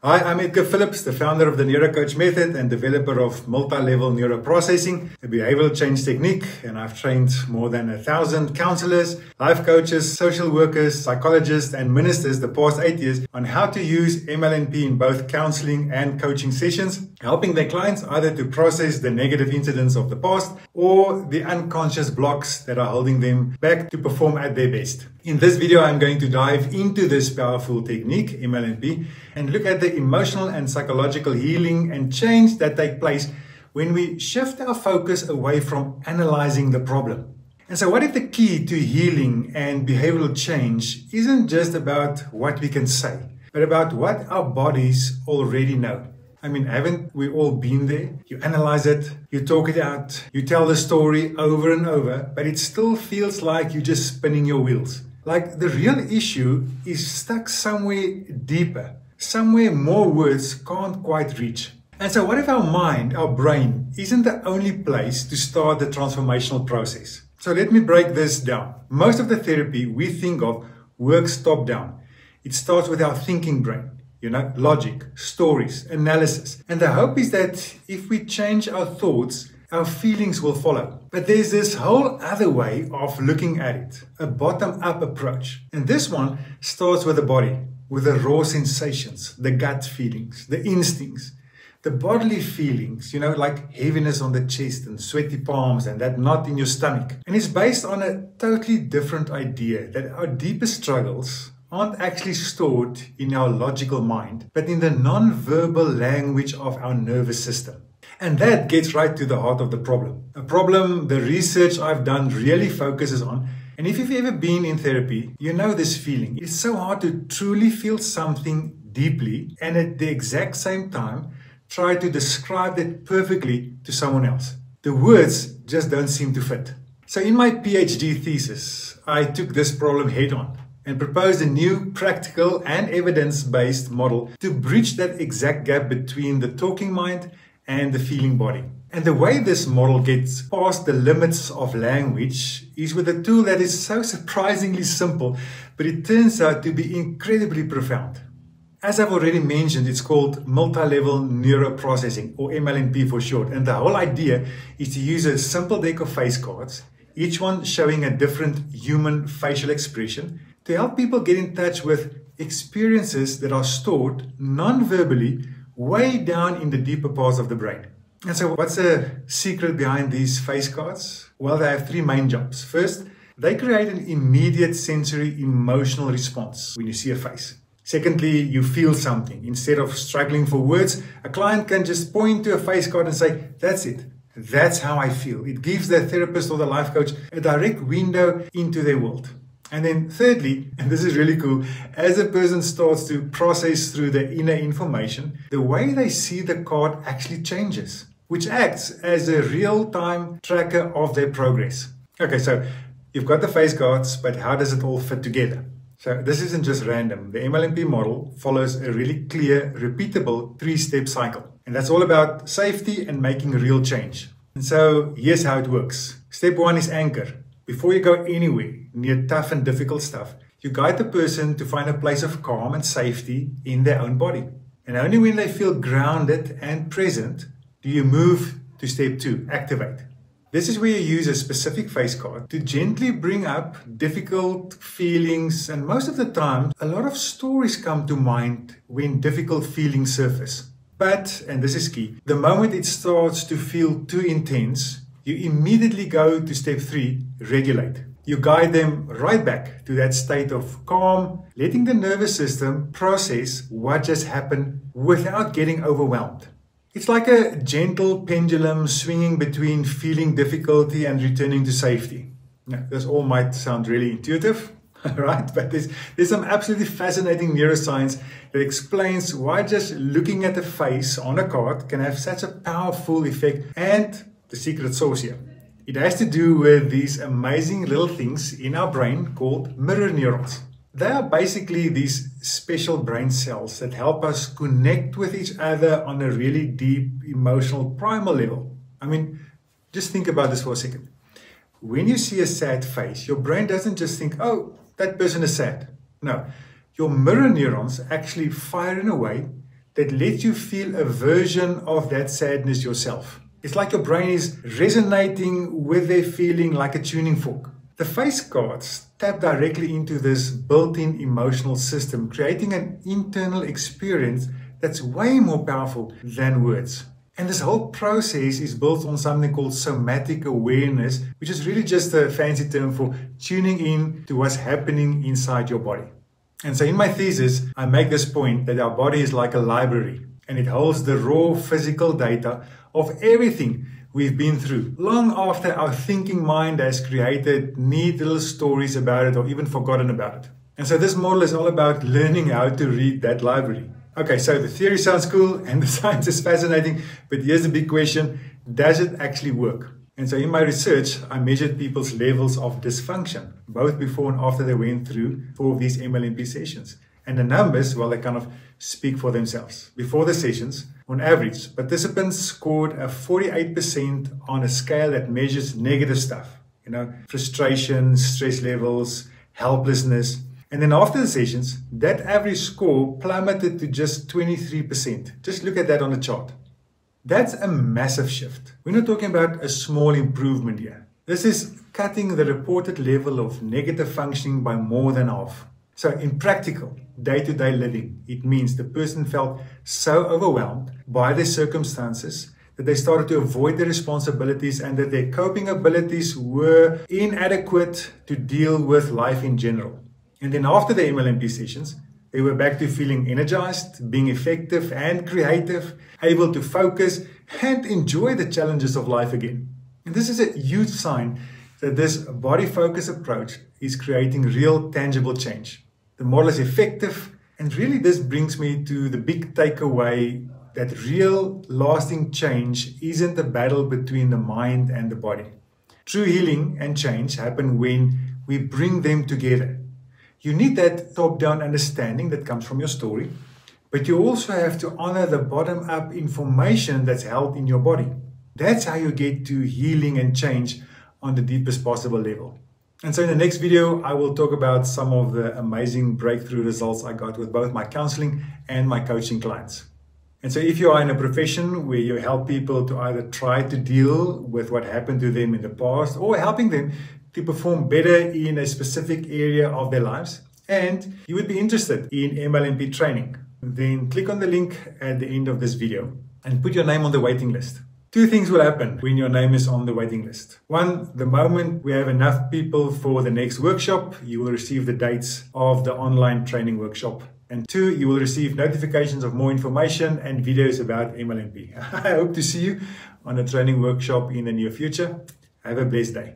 Hi, I'm Edgar Phillips, the founder of the NeuroCoach Method and developer of multi-level neuroprocessing, a behavioral change technique, and I've trained more than 1,000 counselors, life coaches, social workers, psychologists, and ministers the past 8 years on how to use MLNP in both counseling and coaching sessions, helping their clients either to process the negative incidents of the past or the unconscious blocks that are holding them back to perform at their best. In this video, I'm going to dive into this powerful technique, MLNP, and look at the emotional and psychological healing and change that take place when we shift our focus away from analyzing the problem. And so what if the key to healing and behavioral change isn't just about what we can say, but about what our bodies already know? I mean, haven't we all been there? You analyze it, you talk it out, you tell the story over and over, but it still feels like you're just spinning your wheels. Like the real issue is stuck somewhere deeper, somewhere more words can't quite reach. And so what if our mind, our brain, isn't the only place to start the transformational process? So let me break this down. Most of the therapy we think of works top down. It starts with our thinking brain. Logic, stories, analysis. And the hope is that if we change our thoughts, our feelings will follow. But there's this whole other way of looking at it, a bottom-up approach. And this one starts with the body, with the raw sensations, the gut feelings, the instincts, the bodily feelings, like heaviness on the chest and sweaty palms and that knot in your stomach. And it's based on a totally different idea that our deepest struggles aren't actually stored in our logical mind, but in the non-verbal language of our nervous system. And that gets right to the heart of the problem. A problem the research I've done really focuses on. And if you've ever been in therapy, you know this feeling. It's so hard to truly feel something deeply and at the exact same time try to describe it perfectly to someone else. The words just don't seem to fit. So in my PhD thesis, I took this problem head on and proposed a new practical and evidence-based model to bridge that exact gap between the talking mind and the feeling body. And the way this model gets past the limits of language is with a tool that is so surprisingly simple, but it turns out to be incredibly profound. As I've already mentioned, it's called multi-level neuroprocessing, or MLNP for short. And the whole idea is to use a simple deck of face cards, each one showing a different human facial expression, to help people get in touch with experiences that are stored non-verbally way down in the deeper parts of the brain. And so what's the secret behind these face cards? Well, they have three main jobs. First, they create an immediate sensory emotional response when you see a face. Secondly, you feel something. Instead of struggling for words, a client can just point to a face card and say, that's it. That's how I feel. It gives the therapist or the life coach a direct window into their world. And then thirdly, and this is really cool, as a person starts to process through the inner information, the way they see the card actually changes, which acts as a real-time tracker of their progress. Okay, so you've got the face cards, but how does it all fit together? So this isn't just random. The MLNP model follows a really clear, repeatable three-step cycle. And that's all about safety and making real change. And so here's how it works. Step one is anchor. Before you go anywhere near tough and difficult stuff, you guide the person to find a place of calm and safety in their own body. And only when they feel grounded and present do you move to step two, activate. This is where you use a specific face card to gently bring up difficult feelings, and most of the time, a lot of stories come to mind when difficult feelings surface. But, and this is key, the moment it starts to feel too intense, you immediately go to step three, regulate. You guide them right back to that state of calm, letting the nervous system process what just happened without getting overwhelmed. It's like a gentle pendulum swinging between feeling difficulty and returning to safety. Now, this all might sound really intuitive, right? But there's some absolutely fascinating neuroscience that explains why just looking at the face on a card can have such a powerful effect, and the secret sauce here. It has to do with these amazing little things in our brain called mirror neurons. They are basically these special brain cells that help us connect with each other on a really deep, emotional, primal level. I mean, just think about this for a second. When you see a sad face, your brain doesn't just think, oh, that person is sad. No, your mirror neurons actually fire in a way that lets you feel a version of that sadness yourself. It's like your brain is resonating with their feeling like a tuning fork. The face cards tap directly into this built-in emotional system, creating an internal experience that's way more powerful than words. And this whole process is built on something called somatic awareness, which is really just a fancy term for tuning in to what's happening inside your body. And so in my thesis, I make this point that our body is like a library, and it holds the raw physical data of everything we've been through, long after our thinking mind has created neat little stories about it or even forgotten about it. And so this model is all about learning how to read that library. Okay, so the theory sounds cool and the science is fascinating, but here's the big question: does it actually work? And so in my research, I measured people's levels of dysfunction, both before and after they went through 4 of these MLMP sessions. And the numbers, well, they kind of speak for themselves. Before the sessions, on average, participants scored a 48% on a scale that measures negative stuff, frustration, stress levels, helplessness. And then after the sessions, that average score plummeted to just 23%. Just look at that on the chart. That's a massive shift. We're not talking about a small improvement here. This is cutting the reported level of negative functioning by more than half. So in practical, day-to-day living, it means the person felt so overwhelmed by their circumstances that they started to avoid their responsibilities and that their coping abilities were inadequate to deal with life in general. And then after the MLMP sessions, they were back to feeling energized, being effective and creative, able to focus and enjoy the challenges of life again. And this is a huge sign that this body-focused approach is creating real, tangible change. The model is effective, and really this brings me to the big takeaway that real, lasting change isn't a battle between the mind and the body. True healing and change happen when we bring them together. You need that top-down understanding that comes from your story, but you also have to honor the bottom-up information that's held in your body. That's how you get to healing and change on the deepest possible level. And so in the next video, I will talk about some of the amazing breakthrough results I got with both my counseling and my coaching clients. And so if you are in a profession where you help people to either try to deal with what happened to them in the past or helping them to perform better in a specific area of their lives, and you would be interested in MLMP training, then click on the link at the end of this video and put your name on the waiting list. 2 things will happen when your name is on the waiting list. 1, the moment we have enough people for the next workshop, you will receive the dates of the online training workshop. And 2, you will receive notifications of more information and videos about MLMP. I hope to see you on a training workshop in the near future. Have a blessed day.